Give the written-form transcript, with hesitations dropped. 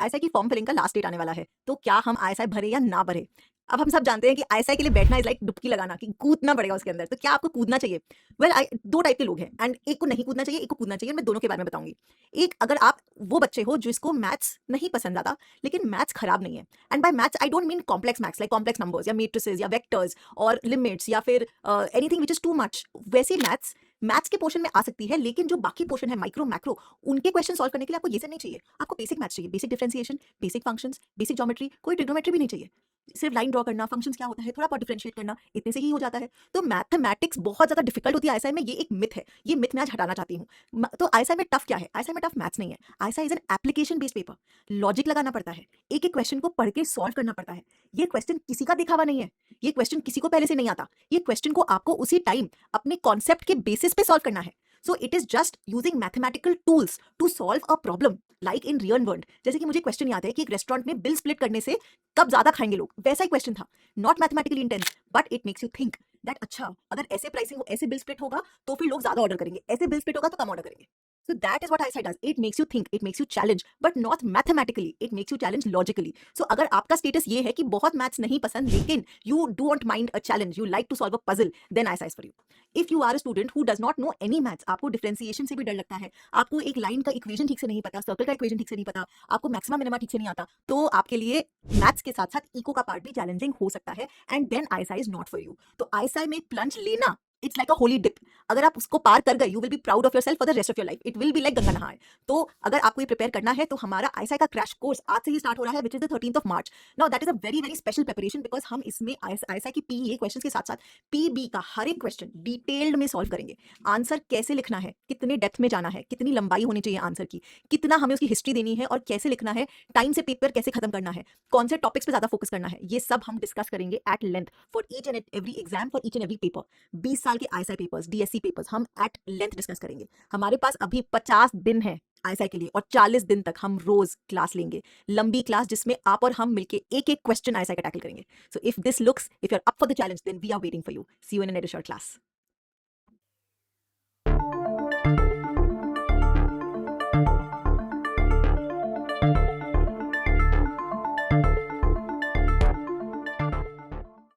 ISI की form filling का last date आने वाला है, तो क्या हम आईएसआई भरे या ना भरे? अब हम सब जानते हैं कि आईएसआई के लिए बैठना इज लाइक डुबकी लगाना, कि कूदना पड़ेगा उसके अंदर। तो क्या आपको कूदना चाहिए? वेल दो टाइप के लोग हैं एंड एक को नहीं कूदना चाहिए, एक को कूदना चाहिए। मैं दोनों के बारे में बताऊंगी। एक, अगर आप वो बच्चे हो जिसको मैथ्स नहीं पसंद आता लेकिन मैथ्स खराब नहीं है, and by maths I don't mean complex maths like complex numbers या मैट्रिसेस या वेक्टर्स और लिमिट्स या फिर anything which is too much, वैसी मैथ्स मैथ्स के पोर्शन में आ सकती है। लेकिन जो बाकी पोर्शन है माइक्रो मैक्रो, उनके क्वेश्चन सॉल्व करने के लिए आपको ये सब नहीं चाहिए। आपको बेसिक मैथ्स चाहिए, basic differentiation, basic functions, basic geometry, कोई ट्रिग्नोमेट्री भी नहीं चाहिए। सिर्फ लाइन ड्रॉ करना, फंक्शंस क्या होता है, थोड़ा बहुत डिफरेंशिएट करना, इतने से ही हो जाता है। तो मैथमेटिक्स बहुत ज्यादा डिफिकल्ट होती है आईएसआई में, ये एक मिथ है। ये मिथ मैं आज हटाना चाहती हूँ। तो आईएसआई में टफ क्या है? आईएसआई में टफ मैथ्स नहीं है। ISI is an application based paper. Logic लगाना पड़ता है, एक एक क्वेश्चन को पढ़ के सॉल्व करना पड़ता है। ये क्वेश्चन किसी का दिखावा नहीं है, ये क्वेश्चन किसी को पहले से नहीं आता। ये क्वेश्चन को आपको उसी टाइम अपने कॉन्सेप्ट के बेसिस पे सॉल्व करना है। So it is just using mathematical tools to solve a problem like in real world. जैसे कि मुझे क्वेश्चन याद है कि एक रेस्टोरेंट में बिल स्प्लिट करने से कब ज्यादा खाएंगे लोग, वैसा ही क्वेश्चन था। Not mathematically intense but it makes you think that अच्छा, अगर ऐसे प्राइसिंग ऐसे बिल स्प्लिट होगा तो फिर लोग ज्यादा ऑर्डर करेंगे, ऐसे बिल स्प्लिट होगा तो कम ऑर्डर करेंगे। So that is what ISI does. It makes you think, it makes you challenge, but not mathematically. It makes you challenge logically. So अगर आपका status ये है कि बहुत मैथ्स नहीं पसंद लेकिन you don't mind a challenge, you like to solve a puzzle, then ISI is for you. If you are a student who does not know any maths, आपको differentiation से भी डर लगता है, आपको एक लाइन का इक्वेशन ठीक से नहीं पता, सर्कल का इक्वेशन ठीक से नहीं पता, आपको मैक्सिमम मिनिमा ठीक से नहीं आता, तो आपके लिए मैथ्स के साथ साथ इको का पार्ट भी चैलेंजिंग हो सकता है, and then ISI is not for you. तो ISI में प्लंज लेना it's like a holy dip. अगर आप उसको पार कर गए, you will be proud of yourself for the rest of your life. It will be like Ganga नहाए। तो अगर आपको ये प्रिपेयर करना है तो हमारा आईएसआई का क्रैश कोर्स आज से ही स्टार्ट हो रहा है, which is the 13th March. Now that is a very very special preparation because हम इसमें आईएसआई की पीए क्वेश्चन के साथ साथ पीबी का हर एक क्वेश्चन डिटेल्ड में सॉल्व करेंगे। आंसर कैसे लिखना है, कितने डेप्थ में जाना है, कितनी लंबाई होनी चाहिए आंसर की, कितना हमें उसकी हिस्ट्री देनी है और कैसे लिखना है, टाइम से पेपर कैसे खत्म करना है, कौन से टॉपिक्स पे ज्यादा फोकस करना है, ये सब हम डिस्कस करेंगे at length for each and every exam, for each and every paper. 20 साल के आईएसआई पेपर्स, डीएससी पेपर्स हम एट लेंथ डिस्कस करेंगे। हमारे पास अभी 50 दिन है आईएसआई के लिए और 40 दिन तक हम रोज क्लास लेंगे, लंबी क्लास जिसमें आप और हम मिलके एक एक क्वेश्चन आईएसआई का टैकल करेंगे। So if this looks, if you are up for the challenge, then we are waiting for you. See you in an additional class.